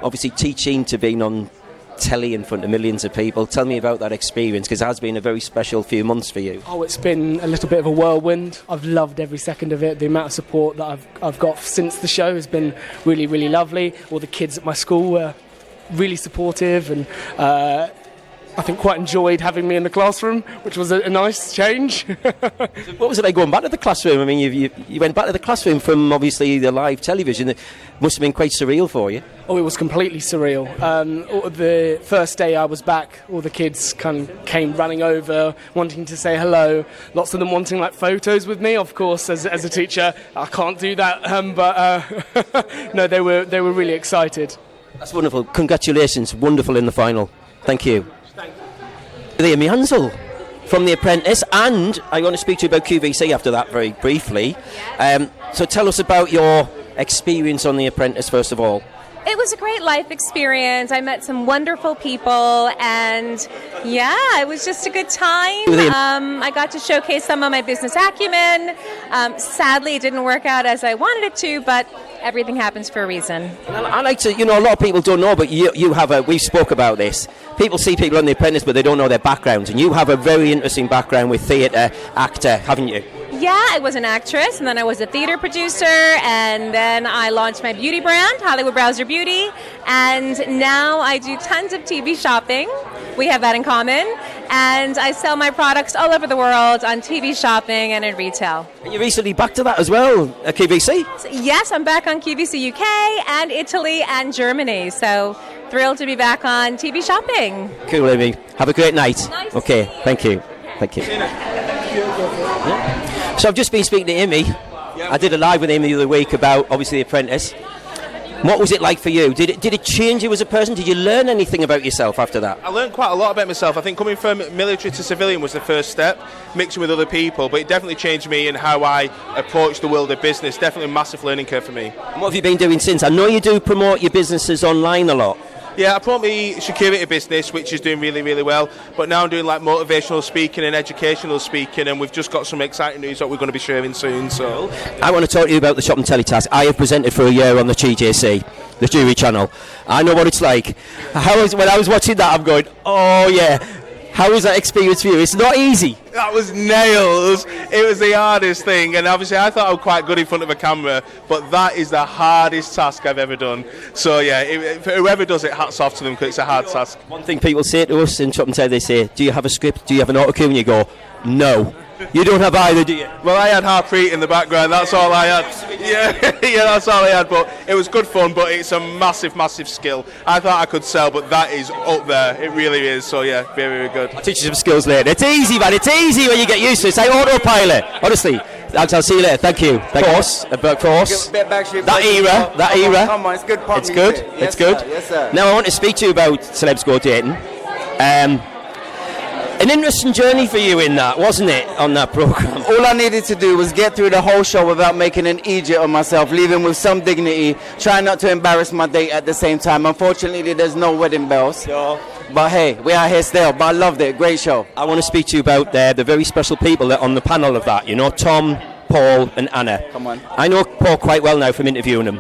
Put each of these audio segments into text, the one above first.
obviously teaching to being on telly in front of millions of people. Tell me about that experience, because it has been a very special few months for you. Oh, it's been a little bit of a whirlwind. I've loved every second of it. The amount of support that I've got since the show has been really, really lovely. All the kids at my school were really supportive, and I think quite enjoyed having me in the classroom, which was a nice change. What was it like going back to the classroom? I mean, you went back to the classroom from obviously the live television. It must have been quite surreal for you. Oh, it was completely surreal. The first day I was back, all the kids kind of came running over, wanting to say hello. Lots of them wanting like photos with me. Of course, as a teacher, I can't do that. But no, they were really excited. That's wonderful. Congratulations. Wonderful in the final. Thank you. Amy Hansel from The Apprentice, and I want to speak to you about QVC after that very briefly. So tell us about your experience on The Apprentice first of all. It was a great life experience. I met some wonderful people, and yeah, it was just a good time. I got to showcase some of my business acumen. Sadly, it didn't work out as I wanted it to, but everything happens for a reason. I like to, a lot of people don't know, but you have we spoke about this. People see people on The Apprentice, but they don't know their backgrounds, and you have a very interesting background with theatre, actor, haven't you? Yeah, I was an actress, and then I was a theater producer, and then I launched my beauty brand, Hollywood Browser Beauty, and now I do tons of TV shopping. We have that in common, and I sell my products all over the world on TV shopping and in retail. And you recently back to that as well, at QVC? Yes, I'm back on QVC UK and Italy and Germany, so thrilled to be back on TV shopping. Cool, Amy. Have a great night. Nice okay, thank you. Thank you. So I've just been speaking to Amy. I did a live with Amy the other week about, obviously, The Apprentice. What was it like for you? Did it change you as a person? Did you learn anything about yourself after that? I learned quite a lot about myself. I think coming from military to civilian was the first step, mixing with other people, but it definitely changed me in how I approach the world of business. Definitely a massive learning curve for me. And what have you been doing since? I know you do promote your businesses online a lot. Yeah, I promote my security business, which is doing really, really well. But now I'm doing like motivational speaking and educational speaking, and we've just got some exciting news that we're going to be sharing soon. So I want to talk to you about the Shop and Telly task. I have presented for a year on the GJC, the Jury Channel. I know what it's like. When I was watching that, I'm going, oh yeah. How was that experience for you? It's not easy. That was nails. It was the hardest thing, and obviously I thought I was quite good in front of a camera, but that is the hardest task I've ever done. So yeah, for whoever does it, hats off to them, because it's a hard task. One thing people say to us in Shop and Telly, they say, do you have a script? Do you have an autocue? And you go, no. You don't have either, do you? Well, I had Harpreet in the background, that's all I had. Yeah, that's all I had, but it was good fun, but it's a massive, massive skill. I thought I could sell, but that is up there, it really is, so yeah, very, very good. I'll teach you some skills later. It's easy, man, it's easy when you get used to it. It's like autopilot, honestly. I'll see you later, thank you. Of course. That era. Come on, it's good. It's good, it's good. Yes, sir. Now I want to speak to you about Celebs Go Dating. An interesting journey for you in that, wasn't it, on that programme? All I needed to do was get through the whole show without making an idiot of myself, leaving with some dignity, trying not to embarrass my date at the same time. Unfortunately, there's no wedding bells. Sure. But hey, we are here still. But I loved it. Great show. I want to speak to you about the very special people that on the panel of that, Tom, Paul and Anna. Come on. I know Paul quite well now from interviewing him.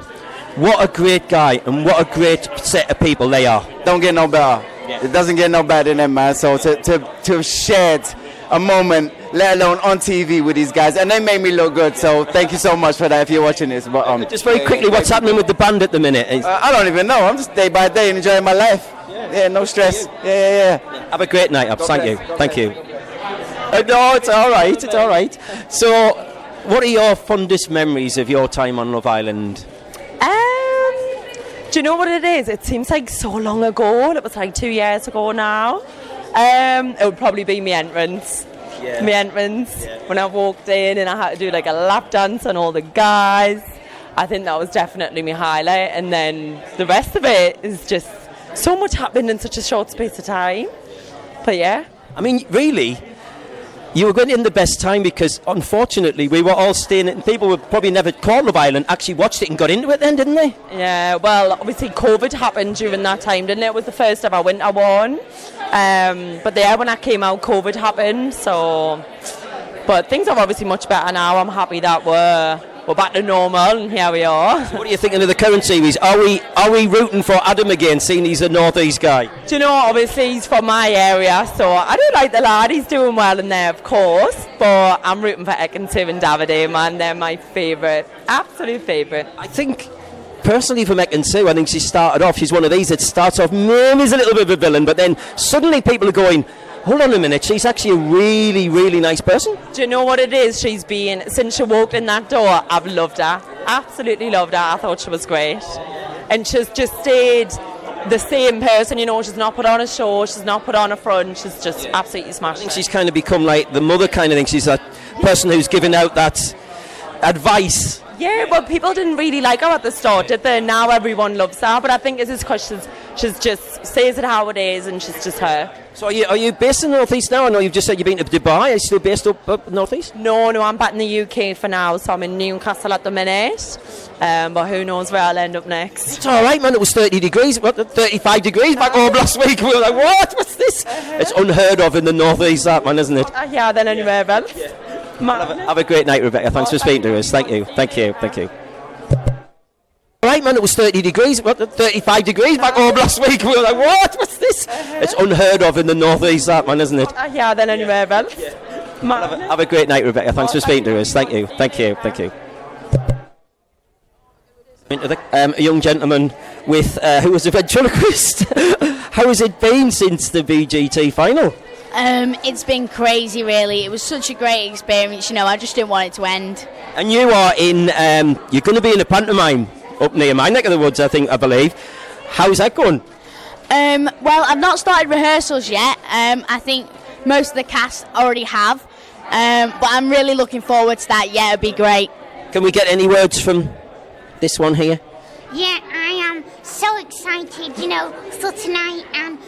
What a great guy and what a great set of people they are. Don't get no better. Yeah. It doesn't get no better than them, man. So to have shared a moment, let alone on TV with these guys, and they made me look good. So thank you so much for that if you're watching this. But just very quickly, what's happening with the band at the minute? I don't even know. I'm just day by day enjoying my life. Yeah, no stress. Yeah. Have a great night, Abs. Thank you. No, it's all right. It's all right. So, what are your fondest memories of your time on Love Island? Do you know what it is? It seems like so long ago. It was like 2 years ago now. It would probably be my entrance. Yeah. My entrance when I walked in and I had to do like a lap dance on all the guys. I think that was definitely my highlight. And then the rest of it is just so much happening in such a short space of time. But yeah. I mean, really, you were going in the best time because, unfortunately, we were all staying. And people would probably never called Love Island, actually watched it and got into it then, didn't they? Yeah, well, obviously COVID happened during that time, didn't it? It was the first ever winter one. But yeah, when I came out, COVID happened. So, but things are obviously much better now. I'm happy that we're we're back to normal, and here we are. What are you thinking of the current series? Are we rooting for Adam again, seeing he's a North East guy? Do you know, obviously he's from my area, so I do like the lad, he's doing well in there, of course, but I'm rooting for Ekin-Su and Davide, man. They're my favourite, absolute favourite. I think, personally for Ekin-Su, I think she started off, she's one of these that starts off maybe as a little bit of a villain, but then suddenly people are going, hold on a minute, she's actually a really, really nice person. Do you know what it is? She's been, since she walked in that door, I've loved her. Absolutely loved her. I thought she was great. And she's just stayed the same person, you know, she's not put on a show, she's not put on a front, she's just absolutely smashed. I think she's kind of become like the mother kind of thing. She's that person who's giving out that advice. Yeah, well, people didn't really like her at the start, did they? Now everyone loves her, but I think it's because she's just says it how it is, and she's just her. So are you based in the North East now? I know you've just said you've been to Dubai. Are you still based up North East? No, I'm back in the UK for now, so I'm in Newcastle at the minute. But who knows where I'll end up next. It's all right, man. It was 30 degrees, 35 degrees back home last week. We were like, what? What's this? It's unheard of in the North East, that, man, isn't it? Yeah, then anywhere else. Have a great night, Rebecca. Thanks for speaking to us. Thank you. All right, man. It was 30 degrees, 35 degrees back home last week. We were like, what? What's this? It's unheard of in the North East, that, man, isn't it? Yeah, then anywhere else. Have a great night, Rebecca. Thanks for speaking to us. Thank you. A young gentleman with who was a ventriloquist. How has it been since the BGT final? It's been crazy, really. It was such a great experience, you know, I just didn't want it to end. And you are in, you're going to be in a pantomime up near my neck of the woods, I believe. How's that going? Well, I've not started rehearsals yet. I think most of the cast already have. But I'm really looking forward to that. Yeah, it'll be great. Can we get any words from this one here? Yeah, I am so excited, you know, for tonight and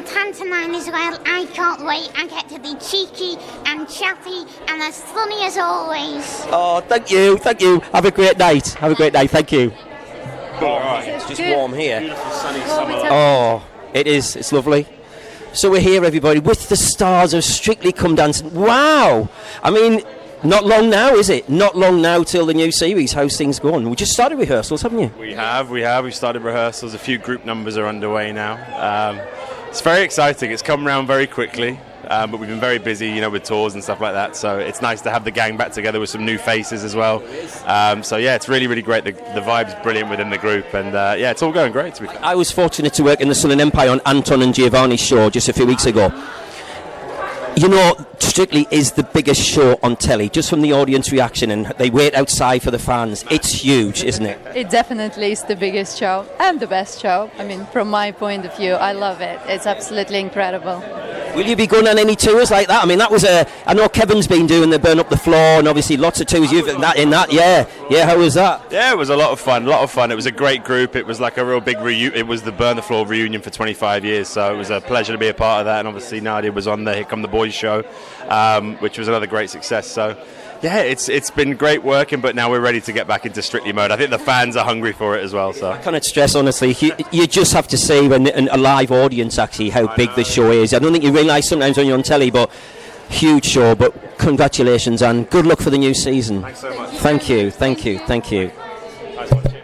pantomime as well. I can't wait. I get to be cheeky and chatty and as funny as always. Oh, thank you. Have a great night. Thank you. It's just warm here. Beautiful sunny summer. Oh, it is. It's lovely. So we're here, everybody, with the stars of Strictly Come Dancing. Wow! I mean, not long now, is it? Not long now till the new series. How's things going? We just started rehearsals, haven't you? We have. We've started rehearsals. A few group numbers are underway now. It's very exciting. It's come around very quickly, but we've been very busy, you know, with tours and stuff like that. So it's nice to have the gang back together with some new faces as well. So yeah, it's really, really great. The vibe's brilliant within the group, and yeah, it's all going great. To be fair. I was fortunate to work in the Sun and Empire on Anton and Giovanni's show just a few weeks ago. You know, Strictly is the biggest show on telly, just from the audience reaction, and they wait outside for the fans. It's huge, isn't it? It definitely is the biggest show and the best show. I mean, from my point of view, I love it. It's absolutely incredible. Will you be going on any tours like that? I mean, that was I know Kevin's been doing the Burn Up the Floor, and obviously lots of tours. You've in that, yeah. How was that? Yeah, it was a lot of fun. It was a great group. It was like a real big it was the Burn the Floor reunion for 25 years, so it was a pleasure to be a part of that. And obviously Nadia was on the Here Come the Boys show, which was another great success. So yeah, it's been great working, but now we're ready to get back into Strictly mode. I think the fans are hungry for it as well. So I cannot stress, honestly, you just have to see when a live audience actually how big the show is. I don't think you realise sometimes when you're on telly, but huge show. But congratulations and good luck for the new season. Thanks so much. Thank you. Nice one, cheers.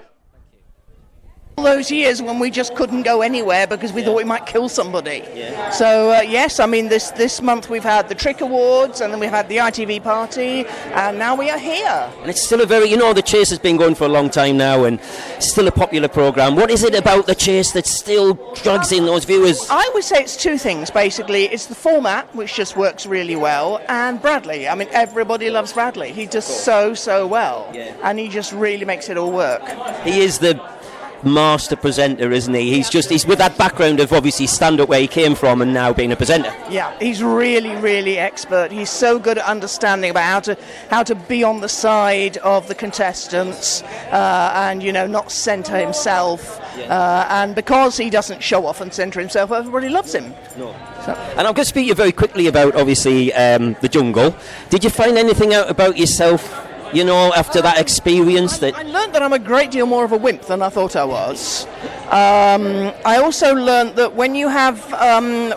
All those years when we just couldn't go anywhere because we thought we might kill somebody. So yes, I mean this month we've had the Trick Awards, and then we've had the ITV party, and now we are here. And it's still a very, the Chase has been going for a long time now, and still a popular programme. What is it about the Chase that still drags in those viewers? I would say it's two things, basically. It's the format, which just works really well, and Bradley. I mean, everybody loves Bradley. He does so well, and he just really makes it all work. He is the master presenter, isn't he? He's with that background of obviously stand-up where he came from and now being a presenter. Yeah, he's really expert. He's so good at understanding about how to be on the side of the contestants and not centre himself. And because he doesn't show off and centre himself, everybody loves him. No. And I'm going to speak to you very quickly about obviously the jungle. Did you find anything out about yourself? After that experience I learned that I'm a great deal more of a wimp than I thought I was. I also learned that when you have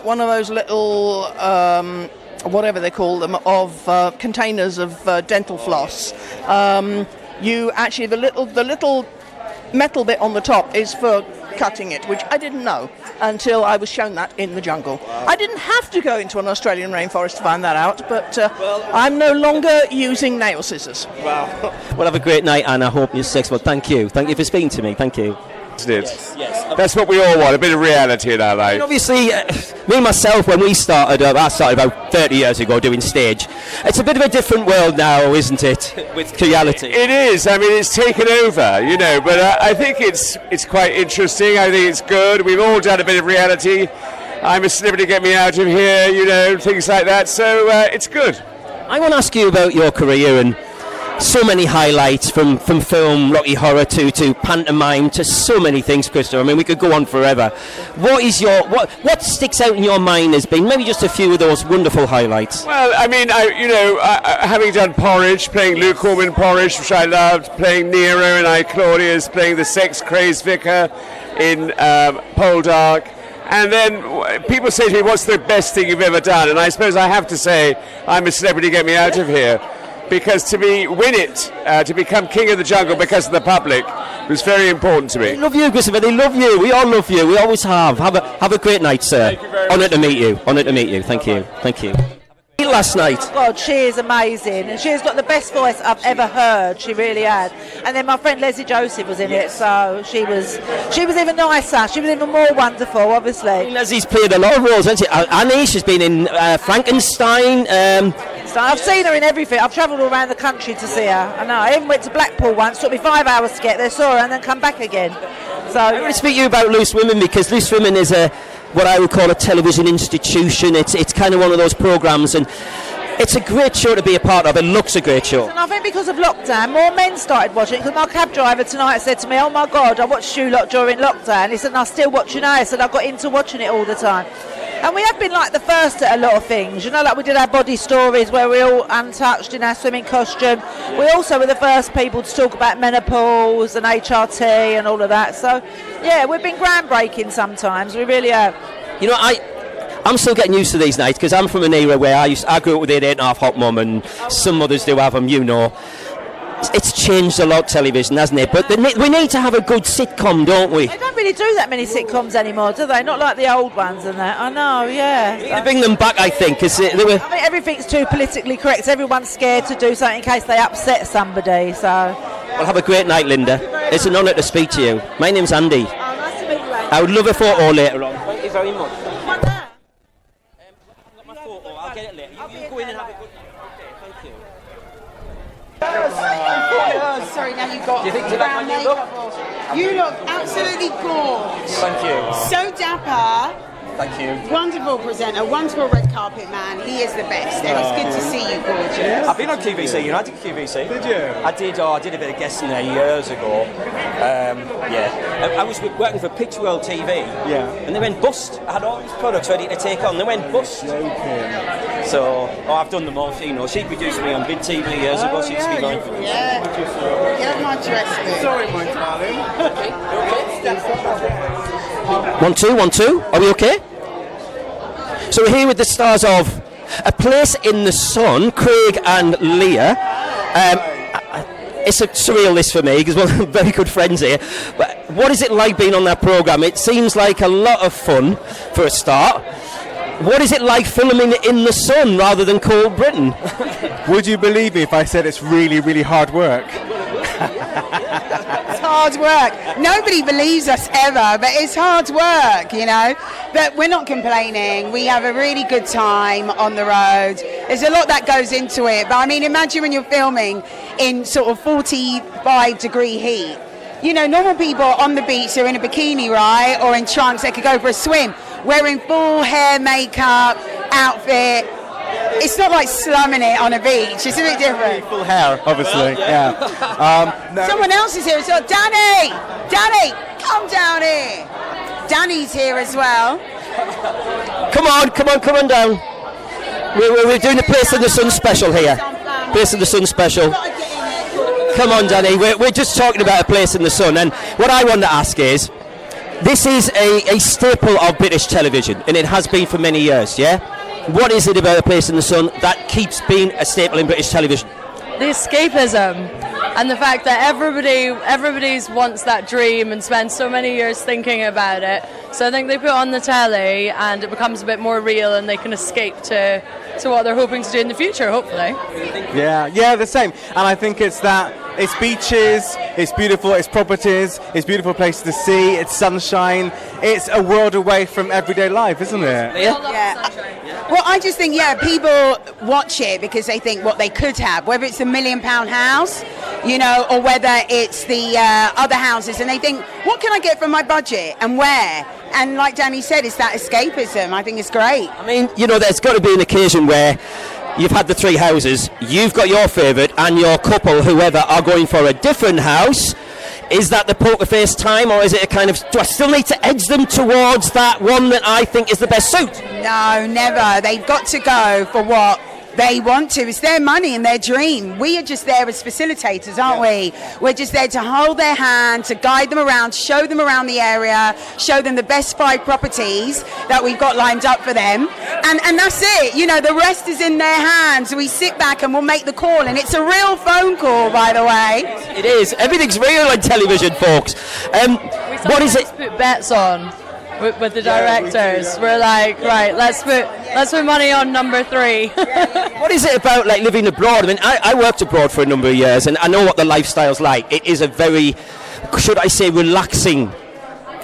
one of those little, whatever they call them, of containers of dental floss, you actually the little metal bit on the top is for cutting it, which I didn't know until I was shown that in the jungle. I didn't have to go into an Australian rainforest to find that out, but I'm no longer using nail scissors. Well, have a great night, and I hope you're successful. Thank you for speaking to me. Thank you. Yes. That's what we all want, a bit of reality in our life. And obviously, me myself, when we started, I started about 30 years ago doing stage. It's a bit of a different world now, isn't it, with reality? It is. I mean, it's taken over, you know, but I think it's quite interesting. I think it's good. We've all done a bit of reality. I'm a Celebrity, Get Me Out of Here, you know, things like that. So it's good. I want to ask you about your career and so many highlights from film, Rocky Horror to pantomime to so many things, Christopher. I mean, we could go on forever. What sticks out in your mind has been maybe just a few of those wonderful highlights? Well, I mean, having done Porridge, playing Lukewarm Porridge, which I loved, playing Nero and I Claudius, playing the sex-crazed vicar in Poldark. And then people say to me, what's the best thing you've ever done? And I suppose I have to say, I'm a Celebrity, Get Me Out of Here. Because to become king of the jungle because of the public was very important to me. They love you, Christopher. They love you. We all love you. We always have. Have a great night, sir. Thank you very much. Honoured to meet you. Honoured to meet you. Thank you. Thank you. Last night. God, she is amazing, and she's got the best voice I've ever heard. She really had. And then my friend Leslie Joseph was in it, so she was even nicer. She was even more wonderful, obviously. Leslie's played a lot of roles, hasn't she? Annie, she's been in Frankenstein. So I've seen her in everything. I've travelled all around the country to see her. I know. I even went to Blackpool once. Took me 5 hours to get there. Saw her and then come back again. So I want to speak to you about Loose Women, because Loose Women is what I would call a television institution. It's kind of one of those programmes, and it's a great show to be a part of. It looks a great show. And I think because of lockdown, more men started watching it. Because my cab driver tonight said to me, "Oh my God, I watched you lot during lockdown." He said, "And I still watch you now." He said, "I got into watching it all the time." And we have been like the first at a lot of things, you know, like we did our body stories where we're all untouched in our swimming costume. We also were the first people to talk about menopause and HRT and all of that. So, yeah, we've been groundbreaking sometimes. We really have. You know, I'm still getting used to these nights, because I'm from an era where I grew up with 8.5 Hot Mum, and some mothers do have them, you know. It's changed a lot, television, hasn't it? But we need to have a good sitcom, don't we? They don't really do that many sitcoms anymore, do they? Not like the old ones and that. I know, yeah. We need to bring them back, I think, because they were... I mean, everything's too politically correct. Everyone's scared to do something in case they upset somebody, so... Well, have a great night, Linda. It's an honour to speak to you. My name's Andy. Oh, nice to meet you, Andy. I would love a photo later on. Thank you very much. I've got my photo. I'll get it later. You go in and have a good night. Okay, thank you. Sorry, now you've got Do you think you like my new look? You look absolutely gorgeous. Thank you. So dapper. Thank you. Wonderful presenter, wonderful red carpet man. He is the best, and it's good to see you, gorgeous. I've been on QVC, United QVC. Did you? I did a bit of guesting there years ago. Yeah. I was working for Pitch World TV. Yeah. And they went bust. I had all these products ready to take on. They went bust. Okay. So, I've done them all. You know, she produced me on Big TV years ago. She used to be going for Yeah. Get my dress there. Sorry, my darling. Okay. 1, 2. Are we okay? So we're here with the stars of A Place in the Sun, Craig and Leah. It's a surreal list for me because we're very good friends here. But what is it like being on that programme? It seems like a lot of fun for a start. What is it like filming in the sun rather than cold Britain? Would you believe me if I said it's really, really hard work? It's hard work. Nobody believes us ever, but it's hard work, you know. But we're not complaining. We have a really good time on the road. There's a lot that goes into it. But I mean, imagine when you're filming in sort of 45-degree heat. You know, normal people on the beach are in a bikini, right? Or in trunks, they could go for a swim. Wearing full hair, makeup, outfit. It's not like slumming it on a beach. It's a bit different. Full hair, obviously. Yeah. No. Someone else is here. So Danny, come down here. Danny's here as well. Come on down. We're doing a Place in the Sun special here. Place in the Sun special. Come on, Danny. We're just talking about A Place in the Sun, and what I want to ask is, this is a staple of British television, and it has been for many years, yeah? What is it about A Place in the Sun that keeps being a staple in British television? The escapism. and the fact that everybody's wants that dream and spends so many years thinking about it. So I think they put on the telly and it becomes a bit more real, and they can escape to what they're hoping to do in the future, hopefully. Yeah, the same. And I think it's beaches, it's beautiful, it's properties, it's beautiful places to see, it's sunshine. It's a world away from everyday life, isn't it? Yeah. Well, I just think, people watch it because they think what they could have, whether it's the £1 million house, or whether it's the other houses, and they think, what can I get from my budget and where? And like Danny said, it's that escapism. I think it's great. I mean, there's got to be an occasion where you've had the 3 houses, you've got your favourite, and your couple, whoever, are going for a different house. Is that the poker face time, or is it a kind of, do I still need to edge them towards that one that I think is the best suit? No, never. They've got to go for what they want to. It's their money and their dream. We are just there as facilitators, aren't we? We're just there to hold their hand, to guide them around, show them around the area, show them the best 5 properties that we've got lined up for them. And that's it. The rest is in their hands. We sit back and we'll make the call. And it's a real phone call, by the way. It is. Everything's real on television, folks. What is it? Put bets on with the directors. We're like, right, let's put money on number 3. What is it about living abroad? I mean, I worked abroad for a number of years, and I know what the lifestyle's like. It is a very, should I say, relaxing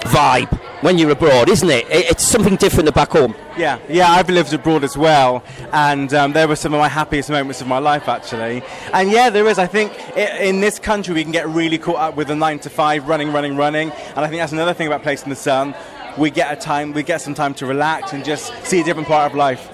vibe when you're abroad, isn't it? It's something different than back home. Yeah, I've lived abroad as well, and there were some of my happiest moments of my life, actually. And there is. I think in this country we can get really caught up with the 9 to 5, running, and I think that's another thing about Place in the Sun. We get some time to relax and just see a different part of life.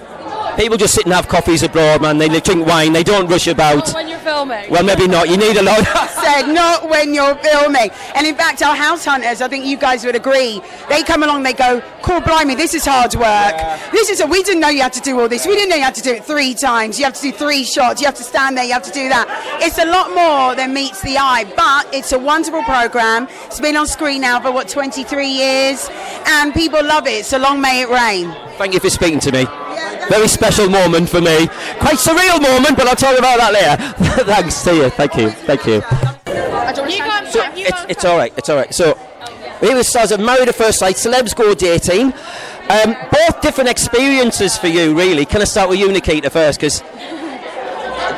People just sit and have coffees abroad, man. They drink wine. They don't rush about. Not when you're filming. Well, maybe not. You need a lot. Said not when you're filming. And in fact, our house hunters, I think you guys would agree, they come along, they go, "Cool, blimey, this is hard work. Yeah. We didn't know you had to do all this. We didn't know you had to do it 3 times. You have to do 3 shots. You have to stand there. You have to do that." It's a lot more than meets the eye, but it's a wonderful program. It's been on screen now for 23 years, and people love it. So long may it rain. Thank you for speaking to me. Very special moment for me. Quite surreal moment, but I'll tell you about that later. Thanks. See you. Thank you. It's all right. It's all right. So, here was stars of Married at First Sight, Celebs Go Dating. Both different experiences for you, really. Can I start with you, Nikita, first? Because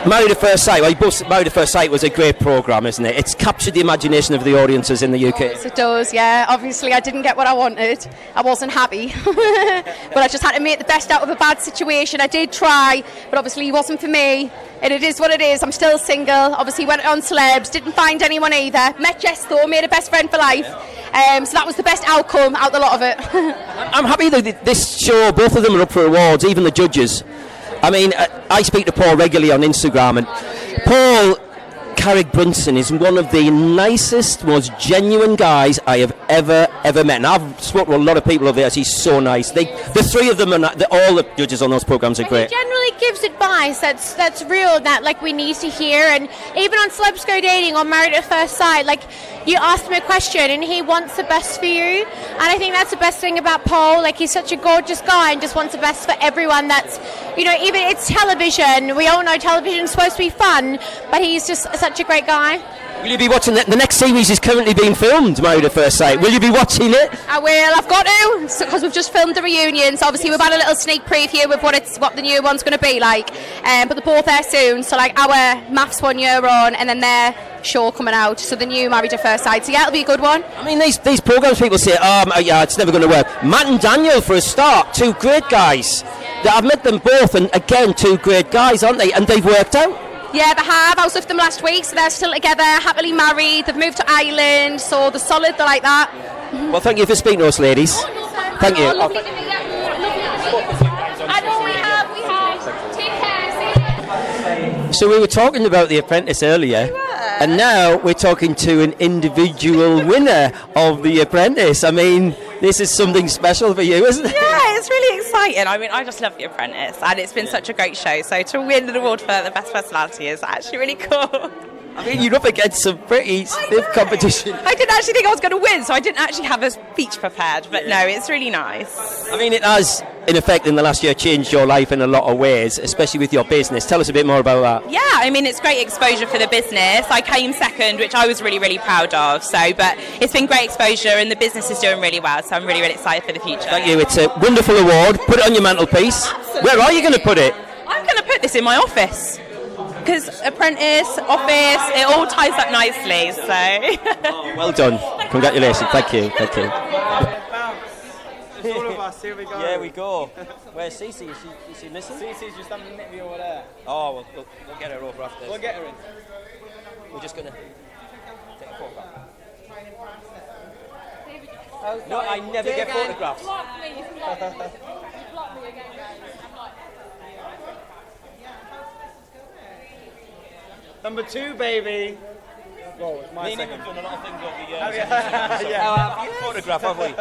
Married at First Sight, Married at First Sight was a great programme, isn't it? It's captured the imagination of the audiences in the UK. Yes, it does, yeah. Obviously, I didn't get what I wanted. I wasn't happy. But I just had to make the best out of a bad situation. I did try, but obviously it wasn't for me. And it is what it is. I'm still single. Obviously, went on Celebs, didn't find anyone either. Met Jess, though, made a best friend for life. So that was the best outcome out of the lot of it. I'm happy that this show, both of them are up for awards, even the judges. I mean, I speak to Paul regularly on Instagram, and Paul Carrick-Brunson is one of the nicest, most genuine guys I have ever met. And I've spoken to a lot of people over there. He's so nice. The 3 of them, all the judges on those programs are great. He generally gives advice that's real, that we need to hear. And even on Celebs Go Dating or Married at First Sight, you ask him a question and he wants the best for you. And I think that's the best thing about Paul. He's such a gorgeous guy and just wants the best for everyone. That's, even it's television. We all know television's supposed to be fun, but he's just such a great guy. Will you be watching the next series is currently being filmed, Married at First Sight. Will you be watching it? I will. I've got to, because we've just filmed the reunion. So obviously we've had a little sneak preview of what the new one's going to be like. But they're both there soon. So our maths 1 year on, and then their show coming out. So the new Married at First Sight. So yeah, it'll be a good one. I mean, these programs, people say, it's never going to work. Matt and Daniel, for a start, 2 great guys. I've met them both, and again, 2 great guys, aren't they? And they've worked out. Yeah, they have. I was with them last week, so they're still together, happily married. They've moved to Ireland, so they're solid. They're like that. Well, thank you for speaking to us, ladies. Thank you. Lovely to meet you. I know we have. Take care. So we were talking about The Apprentice earlier, and now we're talking to an individual winner of The Apprentice. I mean, this is something special for you, isn't it? Yeah, it's really exciting. I mean, I just love The Apprentice, and it's been such a great show. So to win an award for the best personality is actually really cool. I mean, you're up against some pretty stiff competition. I didn't actually think I was going to win, so I didn't actually have a speech prepared. But no, it's really nice. I mean, it has, in effect, in the last year, changed your life in a lot of ways, especially with your business. Tell us a bit more about that. Yeah, I mean, it's great exposure for the business. I came second, which I was really, really proud of. But it's been great exposure, and the business is doing really well. So I'm really, really excited for the future. Thank you. It's a wonderful award. Put it on your mantelpiece. Absolutely. Where are you going to put it? I'm going to put this in my office. Because apprentice, office, it all ties up nicely. So. Well done. Congratulations. Thank you. Thank you. All of us, here we go. Yeah, we go. Where's Cece? Is she missing? Cece's just on the interview over there. Oh, we'll get her over after this. We'll get her in. We're just going to take a photograph. No, I never get photographs. Number 2, baby. Whoa, it's my second. We've done a lot of things over the years. Yeah. Have you a photograph, have we?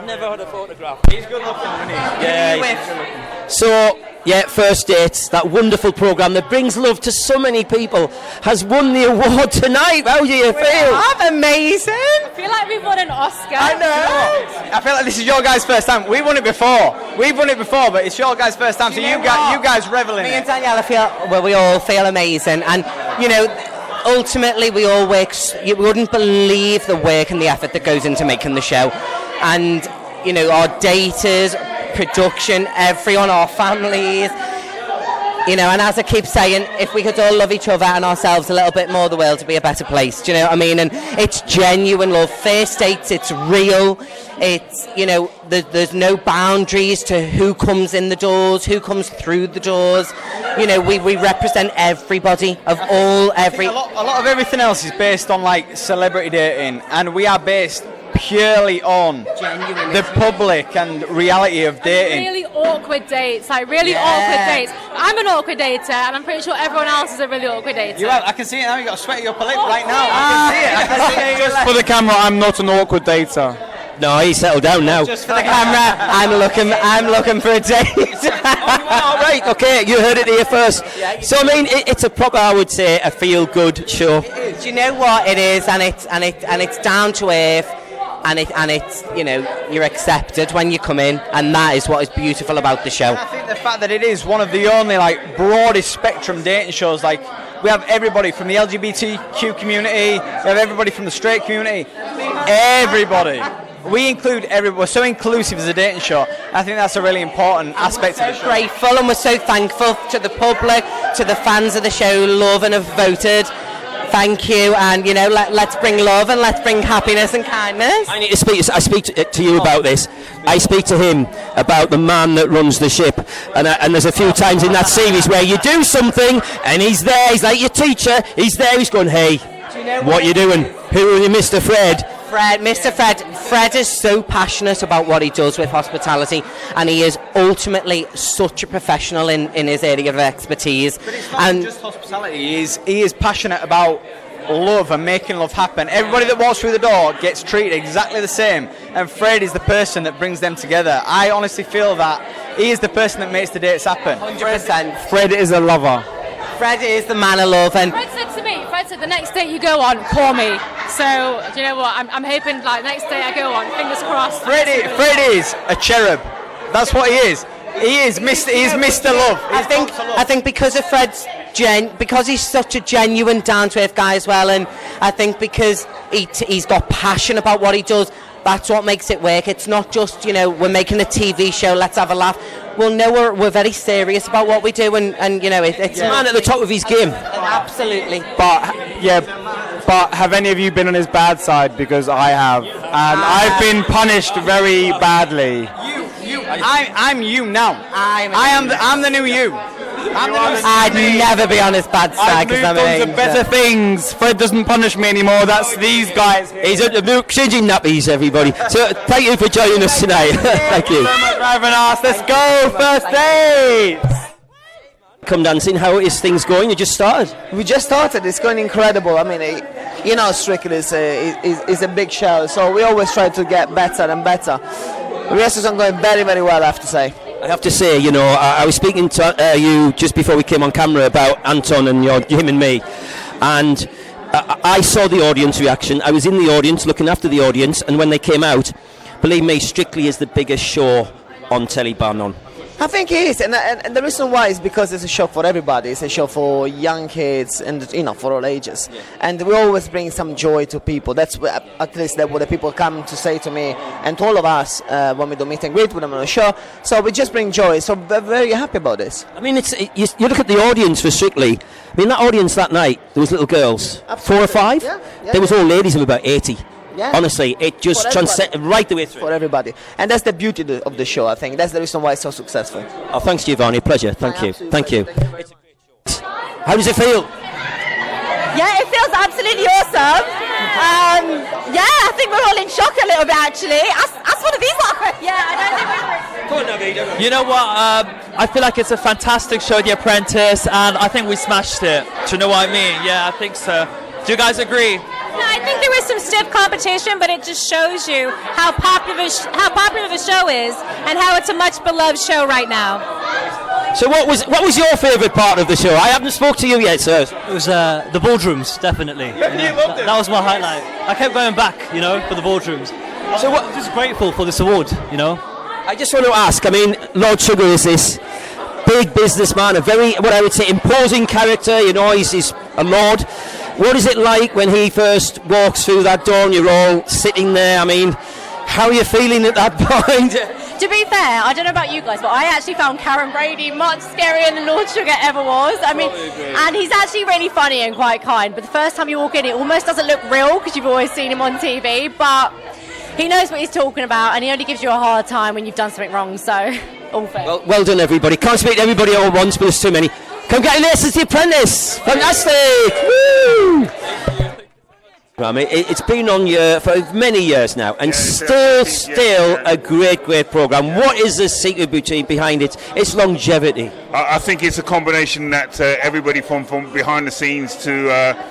Never had a photograph. He's good looking, isn't he? Yeah, he's good looking. So, yeah, First Dates, that wonderful programme that brings love to so many people, has won the award tonight. How do you feel? I'm amazing. I feel like we've won an Oscar. I know. I feel like this is your guys' first time. We've won it before. But it's your guys' first time. So you guys revel in it. Me and Daniela we all feel amazing, and ultimately we all work. You wouldn't believe the work and the effort that goes into making the show, and our daters, production, everyone, our families. And as I keep saying, if we could all love each other and ourselves a little bit more, the world would be a better place. Do you know what I mean? And it's genuine love. First Dates, it's real. It's, there's no boundaries to who comes in the doors, who comes through the doors. We represent everybody of all, every... A lot of everything else is based on, celebrity dating, and we are based purely on the public and reality of dating. Really awkward dates, awkward dates. I'm an awkward dater, and I'm pretty sure everyone else is a really awkward dater. I can see it now. You got a sweaty upper lip right now. I can see it. Just for the camera, I'm not an awkward dater. No, he's settled down now. Just for the camera, I'm looking for a date. All right, okay, you heard it here first. So I mean, it's a proper, I would say, a feel-good show. Do you know what it is? And it's down to earth. And it's you're accepted when you come in, and that is what is beautiful about the show. And I think the fact that it is one of the only broadest spectrum dating shows, we have everybody from the LGBTQ community, we have everybody from the straight community, everybody. We include everybody. We're so inclusive as a dating show. I think that's a really important aspect of the show. We're grateful and we're so thankful to the public, to the fans of the show, love and have voted. Thank you, and let's bring love and let's bring happiness and kindness. I need to speak. I speak to you about this. I speak to him about the man that runs the ship, and there's a few times in that series where you do something and he's there. He's like your teacher. He's there. He's going, "Hey, what you doing? Who are you, Mr. Fred?" Mr. Fred. Fred is so passionate about what he does with hospitality, and he is ultimately such a professional in his area of expertise. But it's not just hospitality. He is passionate about love and making love happen. Everybody that walks through the door gets treated exactly the same, and Fred is the person that brings them together. I honestly feel that he is the person that makes the dates happen. 100%. Fred is a lover. Fred is the man of love, and Fred said the next date you go on, call me. So do you know what? I'm hoping next date I go on, fingers crossed. Fred is a cherub. That's what he is. He is Mr. Love. I think because of Fred's because he's such a genuine, down-to-earth guy as well, and I think because he's got passion about what he does, that's what makes it work. It's not just, we're making a TV show, let's have a laugh. Well, no, we're very serious about what we do, and it's a man at the top of his game. Absolutely. But have any of you been on his bad side? Because I have, and I've been punished very badly. I'm you now. I'm the new you. I'd never be on his bad side because I'm moved on to better things. Fred doesn't punish me anymore. That's these guys. He's at the milk changing nappies, everybody. So thank you for joining us tonight. Thank you. Let's go. First Dates. Come Dancing, how is things going? You just started? We just started. It's going incredible. I mean, Strictly is a big show, so we always try to get better and better. The rehearsals are going very, very well, I have to say. I have to say, I was speaking to you just before we came on camera about Anton and him and me, and I saw the audience reaction. I was in the audience, looking after the audience, and when they came out, believe me, Strictly is the biggest show on telly, bar none. I think it is, and the reason why is because it's a show for everybody. It's a show for young kids and for all ages. Yeah. And we always bring some joy to people. That's at least what the people come to say to me and to all of us when we do meet and greet with them on the show. So we just bring joy. So we're very happy about this. I mean, you look at the audience for Strictly. I mean, that audience that night, there was little girls, Absolutely. 4 or 5. Yeah, There was old ladies of about 80. Yeah. Honestly, it just transcended right the way through. For everybody. And that's the beauty of the show, I think. That's the reason why it's so successful. Oh, thanks, Giovanni. Pleasure. Thank you. Thank you. How does it feel? Yeah, it feels absolutely awesome. Yeah, I think we're all in shock a little bit, actually. Ask one of these lot. Yeah, I don't think we're... Go on, Navid. You know what? I feel like it's a fantastic show, The Apprentice, and I think we smashed it. Do you know what I mean? Yeah, I think so. Do you guys agree? No, I think there was some stiff competition, but it just shows you how popular the show is and how it's a much beloved show right now. So what was your favourite part of the show? I haven't spoke to you yet, sir. It was the boardrooms, definitely. That was my highlight. I kept going back, for the boardrooms. So I'm just grateful for this award, I just want to ask, I mean, Lord Sugar is this big businessman, a very, what I would say, imposing character, he's a lord. What is it like when he first walks through that door and you're all sitting there? I mean, how are you feeling at that point? To be fair, I don't know about you guys, but I actually found Karen Brady much scarier than Lord Sugar ever was. I mean, and he's actually really funny and quite kind, but the first time you walk in, it almost doesn't look real because you've always seen him on TV, but he knows what he's talking about and he only gives you a hard time when you've done something wrong, so all fair. Well done, everybody. Can't speak to everybody all at once, but there's too many. Congratulations to The Apprentice! Fantastic! Woo! I mean, it's been on for many years now, and still a great programme. What is the secret behind it? Its longevity. I think it's a combination that everybody from behind the scenes to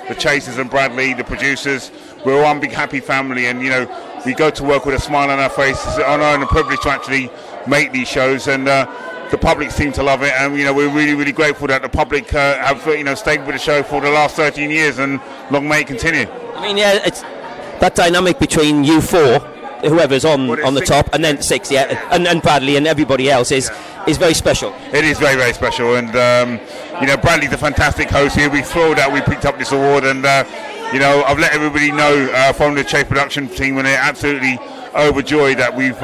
the Chasers and Bradley, the producers, we're one big happy family, and we go to work with a smile on our face. It's an honour and a privilege to actually make these shows, and the public seem to love it, and we're really, really grateful that the public have stayed with the show for the last 13 years, and long may it continue. I mean, yeah, it's that dynamic between you four, whoever's on the top, and then 6, yeah, and Bradley and everybody else is very special. It is very, very special, and Bradley's a fantastic host here. We're thrilled that we picked up this award, and I've let everybody know from the Chase production team, and they're absolutely overjoyed that we've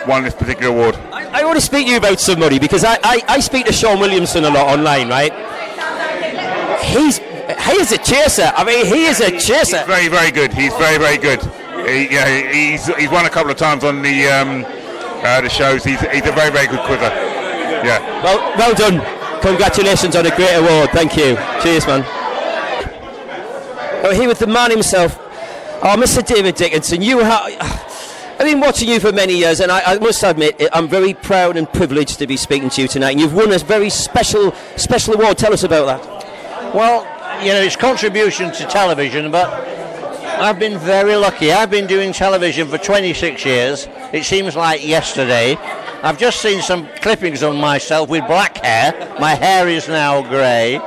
won this particular award. I want to speak to you about somebody, because I speak to Sean Williamson a lot online, right? He is a chaser. I mean, he is a chaser. He's very, very good. He's very, very good. He's won a couple of times on the shows. He's a very, very good quiver. Yeah. Well done. Congratulations on a great award. Thank you. Cheers, man. Here with the man himself, Mr. David Dickinson. I've been watching you for many years, and I must admit, I'm very proud and privileged to be speaking to you tonight. And you've won a very special award. Tell us about that. Well, it's contribution to television, but I've been very lucky. I've been doing television for 26 years. It seems like yesterday. I've just seen some clippings of myself with black hair. My hair is now grey.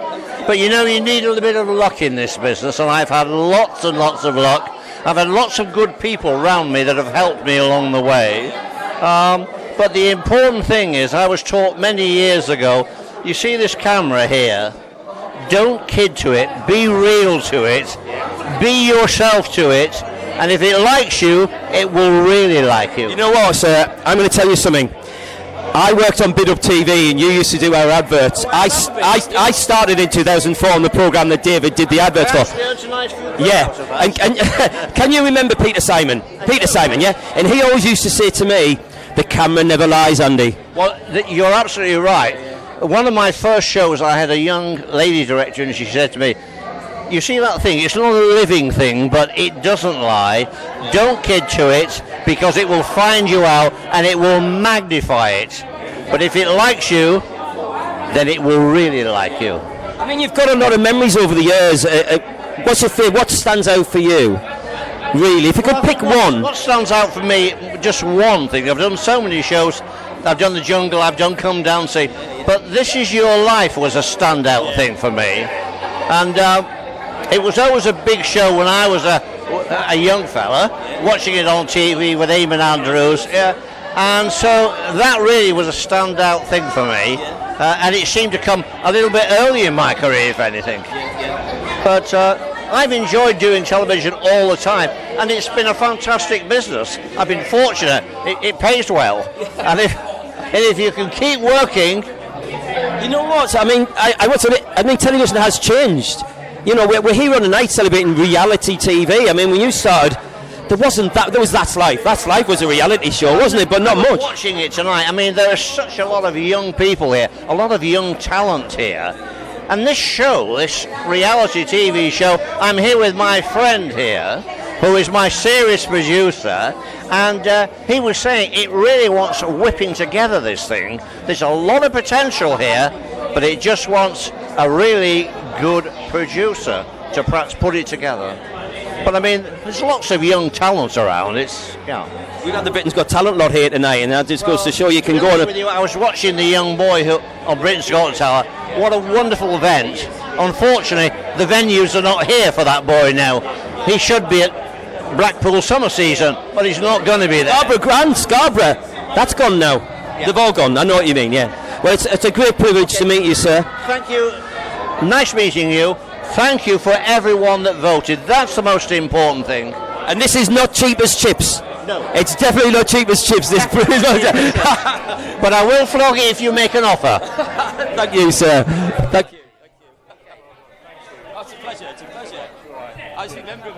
But you need a little bit of luck in this business, and I've had lots and lots of luck. I've had lots of good people around me that have helped me along the way. But the important thing is, I was taught many years ago, you see this camera here, don't kid to it, be real to it, be yourself to it, and if it likes you, it will really like you. You know what, sir? I'm going to tell you something. I worked on Bid Up TV, and you used to do our adverts. I started in 2004 on the programme that David did the adverts for. Yeah, and can you remember Peter Simon? Peter Simon, yeah? And he always used to say to me, the camera never lies, Andy. Well, you're absolutely right. One of my first shows, I had a young lady director, and she said to me, you see that thing, it's not a living thing, but it doesn't lie. Don't kid to it, because it will find you out and it will magnify it. But if it likes you, then it will really like you. I mean, you've got a lot of memories over the years. What's your favourite? What stands out for you? Really, if you could pick one. What stands out for me, just one thing. I've done so many shows. I've done The Jungle, I've done Come Down See, but This Is Your Life was a standout thing for me. And It was always a big show when I was a young fella, watching it on TV with Eamon Andrews. And so that really was a standout thing for me. And it seemed to come a little bit early in my career, if anything. But I've enjoyed doing television all the time, and it's been a fantastic business. I've been fortunate. It pays well. And if you can keep working... You know what? I mean, I mean, television has changed. You know, we're here on a night celebrating reality TV. I mean, when you started, there was That's Life. That's Life was a reality show, wasn't it? But not much. Watching it tonight, I mean, there are such a lot of young people here, a lot of young talent here. And this show, this reality TV show, I'm here with my friend here, who is my series producer, and he was saying it really wants whipping together this thing. There's a lot of potential here, but it just wants a really good producer to perhaps put it together. But I mean, there's lots of young talent around. It's, We've had the Britain's Got Talent lot here tonight, and that just goes to show you can go on. I was watching the young boy on Britain's Got Talent. What a wonderful event. Unfortunately, the venues are not here for that boy now. He should be at Blackpool summer season, but he's not going to be there. Scarborough, that's gone now. Yeah. They've all gone. I know what you mean. Yeah. Well, it's a great privilege to meet you, sir. Thank you. Nice meeting you. Thank you for everyone that voted. That's the most important thing. And this is not cheap as chips. No. It's definitely not cheap as chips. This But I will flog it if you make an offer. Thank you, sir. Thank you. That's a pleasure. It's a pleasure. I was remembering